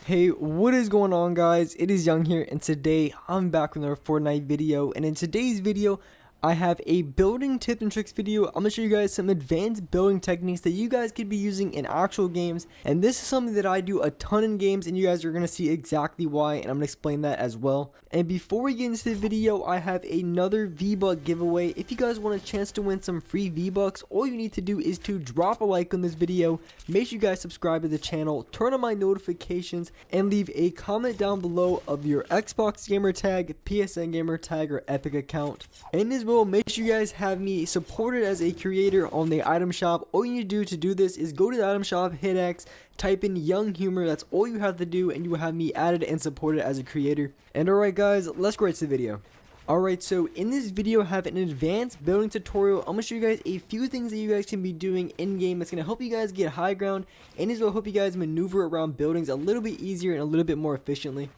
Hey, what is going on, guys? It is Young here, and today I'm back with another Fortnite video. And in today's video, I have a building tips and tricks video. I'm gonna show you guys some advanced building techniques that you guys could be using in actual games. And this is something that I do a ton in games, and you guys are gonna see exactly why, and I'm gonna explain that as well. And before we get into the video, I have another V-Buck giveaway. If you guys want a chance to win some free V-Bucks, all you need to do is to drop a like on this video. Make sure you guys subscribe to the channel, turn on my notifications, and leave a comment down below of your Xbox gamer tag, PSN gamer tag, or Epic account. And as well, make sure you guys have me supported as a creator on the item shop. All you need to do this is go to the item shop, hit X, type in Young Humor. That's all you have to do, and you will have me added and supported as a creator. And alright guys, let's go right to the video. Alright, so in this video I have an advanced building tutorial. I'm going to show you guys a few things that you guys can be doing in game. It's going to help you guys get high ground, and as well help you guys maneuver around buildings a little bit easier and a little bit more efficiently.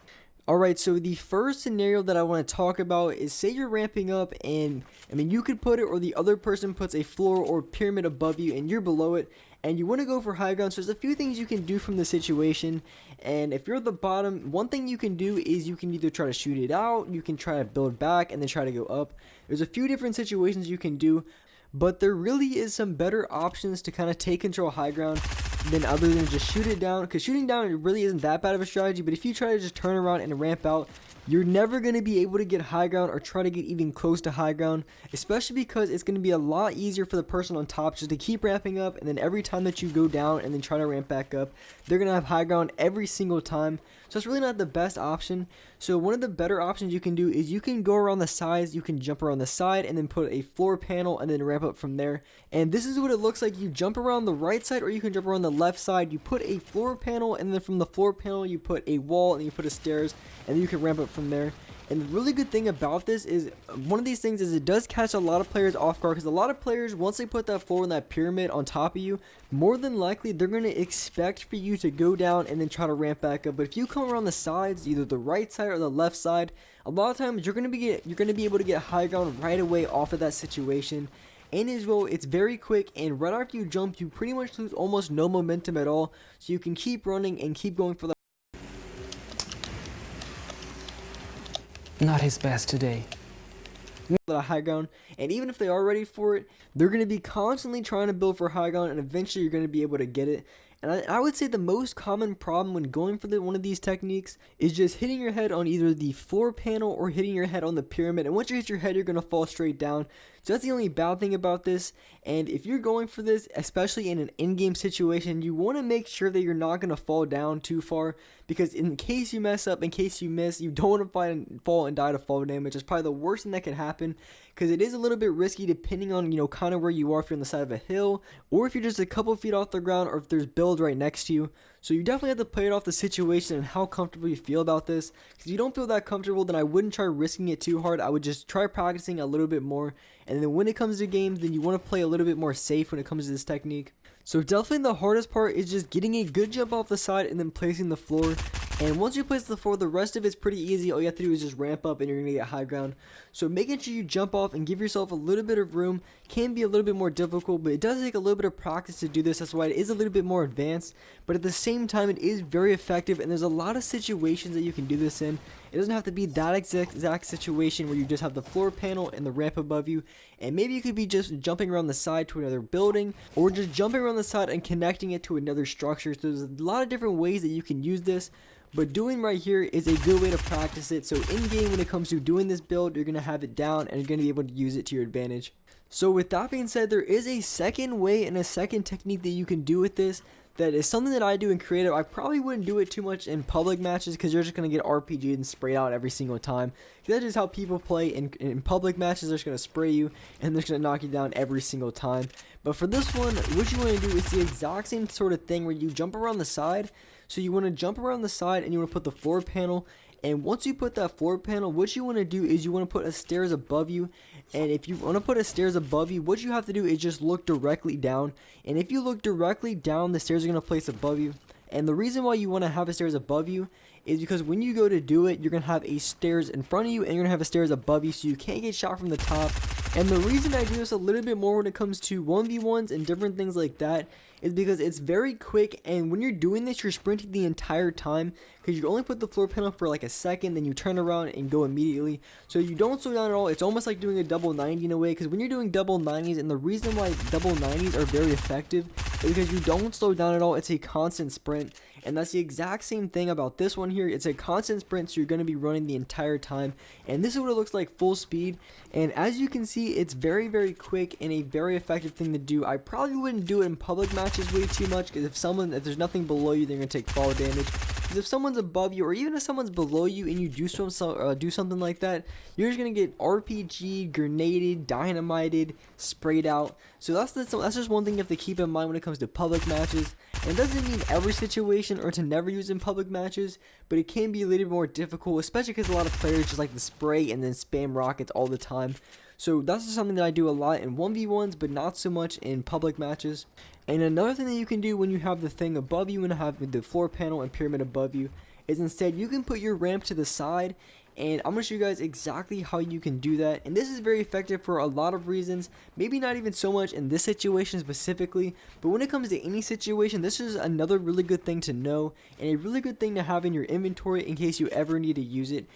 Alright, so the first scenario that I want to talk about is, say you're ramping up, and you could put it, or the other person puts a floor or pyramid above you and you're below it, and you want to go for high ground. So there's a few things you can do from the situation. And if you're at the bottom, one thing you can do is you can either try to shoot it out, you can try to build back, and then try to go up. There's a few different situations you can do, but there really is some better options to kind of take control of high ground than other than just shoot it down, because shooting down, it really isn't that bad of a strategy. But if you try to just turn around and ramp out, you're never going to be able to get high ground or try to get even close to high ground, especially because it's going to be a lot easier for the person on top just to keep ramping up, and then every time that you go down and then try to ramp back up, they're going to have high ground every single time. So it's really not the best option. So one of the better options you can do is you can go around the sides, you can jump around the side and then put a floor panel and then ramp up from there. And this is what it looks like. You jump around the right side, or you can jump around the left side. You put a floor panel, and then from the floor panel you put a wall, and you put a stairs, and then you can ramp up from there. And the really good thing about this is, one of these things is, it does catch a lot of players off guard, because a lot of players, once they put that floor and that pyramid on top of you, more than likely they're going to expect for you to go down and then try to ramp back up. But if you come around the sides, either the right side or the left side, a lot of times you're going to be able to get high ground right away off of that situation. And as well, it's very quick, and right after you jump, you pretty much lose almost no momentum at all, so you can keep running and keep going for the Not his best today. high ground. And even if they are ready for it, they're going to be constantly trying to build for high ground, and eventually you're going to be able to get it. And I would say the most common problem when going for one of these techniques is just hitting your head on either the floor panel or hitting your head on the pyramid. And once you hit your head, you're going to fall straight down. So that's the only bad thing about this. And if you're going for this, especially in an in-game situation, you want to make sure that you're not going to fall down too far, because in case you mess up, in case you miss, you don't want to fall and die to fall damage. It's probably the worst thing that can happen, because it is a little bit risky depending on, kind of where you are, if you're on the side of a hill, or if you're just a couple feet off the ground, or if there's build right next to you. So you definitely have to play it off the situation and how comfortable you feel about this. Because if you don't feel that comfortable, then I wouldn't try risking it too hard. I would just try practicing a little bit more. And then when it comes to games, then you want to play a little bit more safe when it comes to this technique. So definitely the hardest part is just getting a good jump off the side and then placing the floor. And once you place the floor, the rest of it's pretty easy. All you have to do is just ramp up, and you're going to get high ground. So making sure you jump off and give yourself a little bit of room can be a little bit more difficult, but it does take a little bit of practice to do this. That's why it is a little bit more advanced, but at the same time it is very effective, and there's a lot of situations that you can do this in. It doesn't have to be that exact situation where you just have the floor panel and the ramp above you, and maybe you could be just jumping around the side to another building, or just jumping around the side and connecting it to another structure. So there's a lot of different ways that you can use this, but doing right here is a good way to practice it. So in game, when it comes to doing this build, you're going to have it down, and you're going to be able to use it to your advantage. So with that being said, there is a second way and a second technique that you can do with this. That is something that I do in creative. I probably wouldn't do it too much in public matches, because you're just going to get RPG'd and sprayed out every single time. That's just how people play in public matches. They're just going to spray you, and they're just going to knock you down every single time. But for this one, what you want to do is the exact same sort of thing, where you jump around the side. So you want to jump around the side, and you want to put the floor panel. And once you put that floor panel, what you want to do is you want to put a stairs above you. And if you want to put a stairs above you, what you have to do is just look directly down. And if you look directly down, the stairs are going to place above you. And the reason why you want to have a stairs above you is because when you go to do it, you're going to have a stairs in front of you, and you're going to have a stairs above you, so you can't get shot from the top. And the reason I do this a little bit more when it comes to 1v1s and different things like that is because it's very quick, and when you're doing this, you're sprinting the entire time because you only put the floor panel for like a second, then you turn around and go immediately. So you don't slow down at all. It's almost like doing a double 90 in a way, because when you're doing double 90s, and the reason why double 90s are very effective is because you don't slow down at all. It's a constant sprint, and that's the exact same thing about this one here. It's a constant sprint, so you're going to be running the entire time, and this is what it looks like full speed. And as you can see, it's very, very quick and a very effective thing to do. I probably wouldn't do it in public matches way too much, because if there's nothing below you, they're going to take fall damage. Because if someone's above you, or even if someone's below you and you do something like that, you're just going to get RPG, grenaded, dynamited, sprayed out. So that's just one thing you have to keep in mind when it comes to public matches. And it doesn't mean every situation or to never use in public matches, but it can be a little bit more difficult, especially because a lot of players just like to spray and then spam rockets all the time. So that's just something that I do a lot in 1v1s, but not so much in public matches. And another thing that you can do when you have the thing above you and have the floor panel and pyramid above you is instead you can put your ramp to the side, and I'm going to show you guys exactly how you can do that. And this is very effective for a lot of reasons, maybe not even so much in this situation specifically, but when it comes to any situation, this is another really good thing to know and a really good thing to have in your inventory in case you ever need to use it.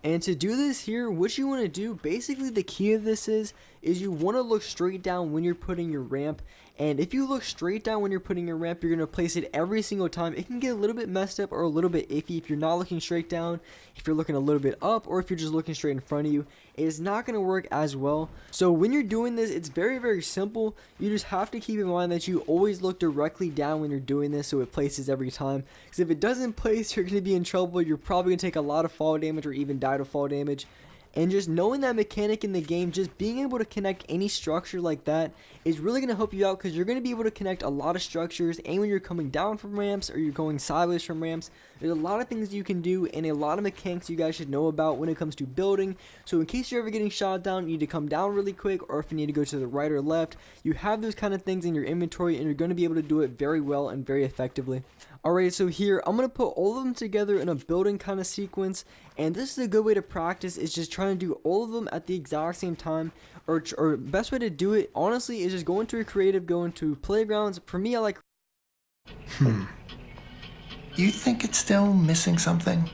And to do this here, what you want to do, basically the key of this is you want to look straight down when you're putting your ramp. And if you look straight down when you're putting your ramp, you're going to place it every single time. It can get a little bit messed up or a little bit iffy if you're not looking straight down, if you're looking a little bit up, or if you're just looking straight in front of you. It is not going to work as well. So when you're doing this, it's very, very simple. You just have to keep in mind that you always look directly down when you're doing this so it places every time. Because if it doesn't place, you're going to be in trouble. You're probably going to take a lot of fall damage or even die to fall damage. And just knowing that mechanic in the game, just being able to connect any structure like that is really going to help you out, because you're going to be able to connect a lot of structures. And when you're coming down from ramps or you're going sideways from ramps, there's a lot of things you can do and a lot of mechanics you guys should know about when it comes to building. So in case you're ever getting shot down, you need to come down really quick, or if you need to go to the right or left, you have those kind of things in your inventory, and you're going to be able to do it very well and very effectively. Alright, so here I'm going to put all of them together in a building kind of sequence, and this is a good way to practice, is just trying to do all of them at the exact same time. Or best way to do it, honestly, is just go into a creative, go into playgrounds. For me, I like... You think it's still missing something?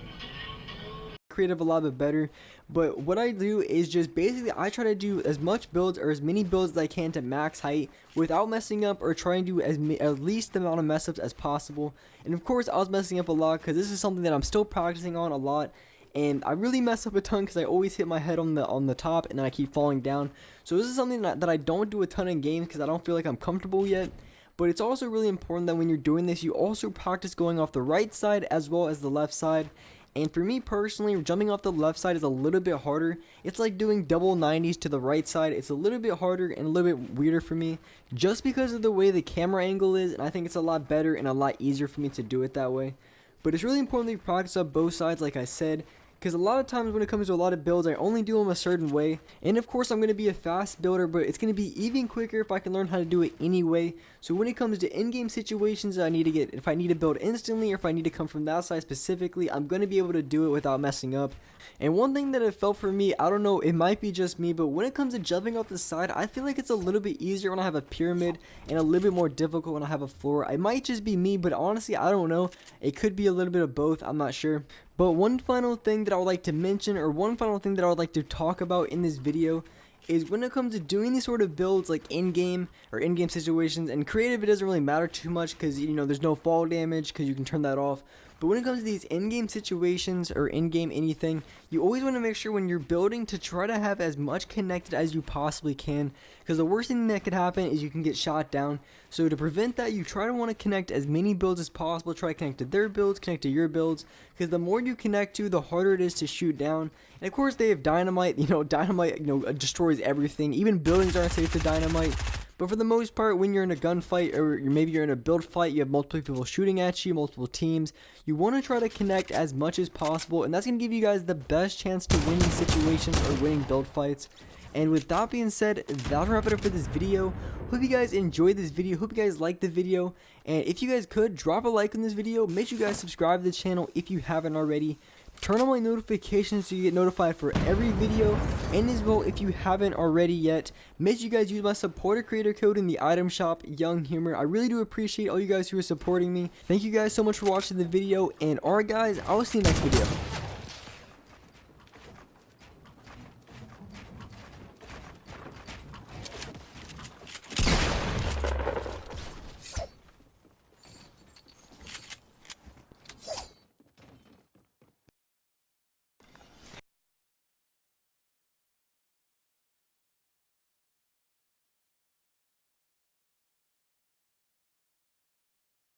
Creative a lot bit better, but what I do is just basically I try to do as much builds or as many builds as I can to max height without messing up, or trying to do at least the amount of mess ups as possible. And of course I was messing up a lot because this is something that I'm still practicing on a lot, and I really mess up a ton because I always hit my head on the top and then I keep falling down. So this is something that I don't do a ton in games because I don't feel like I'm comfortable yet. But it's also really important that when you're doing this, you also practice going off the right side as well as the left side. And for me personally, jumping off the left side is a little bit harder. It's like doing double 90s to the right side. It's a little bit harder and a little bit weirder for me, just because of the way the camera angle is, and I think it's a lot better and a lot easier for me to do it that way. But it's really important that you practice up both sides, like I said, because a lot of times when it comes to a lot of builds, I only do them a certain way. And of course I'm going to be a fast builder, but it's going to be even quicker if I can learn how to do it anyway. So when it comes to in-game situations, if I need to build instantly, or if I need to come from that side specifically, I'm going to be able to do it without messing up. And one thing that it felt for me, I don't know, it might be just me, but when it comes to jumping off the side, I feel like it's a little bit easier when I have a pyramid and a little bit more difficult when I have a floor. It might just be me, but honestly, I don't know. It could be a little bit of both, I'm not sure. But one final thing that I would like to mention, or one final thing that I would like to talk about in this video, is when it comes to doing these sort of builds like in-game or in-game situations, and creative, it doesn't really matter too much because, you know, there's no fall damage because you can turn that off. But when it comes to these in-game situations or in-game anything, you always want to make sure when you're building to try to have as much connected as you possibly can, because the worst thing that could happen is you can get shot down. So to prevent that, you try to want to connect as many builds as possible. Try to connect to their builds, connect to your builds, because the more you connect to, the harder it is to shoot down. And of course they have dynamite. Dynamite destroys everything. Even buildings aren't safe to dynamite. But for the most part, when you're in a gunfight, or maybe you're in a build fight, you have multiple people shooting at you, multiple teams, you want to try to connect as much as possible, and that's going to give you guys the best chance to winning situations or winning build fights. And with that being said, that'll wrap it up for this video. Hope you guys enjoyed this video, hope you guys liked the video, and if you guys could, drop a like on this video, make sure you guys subscribe to the channel if you haven't already. Turn on my notifications so you get notified for every video, and as well, if you haven't already yet, make sure you guys use my supporter creator code in the item shop, Young Humor. I really do appreciate all you guys who are supporting me. Thank you guys so much for watching the video, and alright guys, I will see you next video.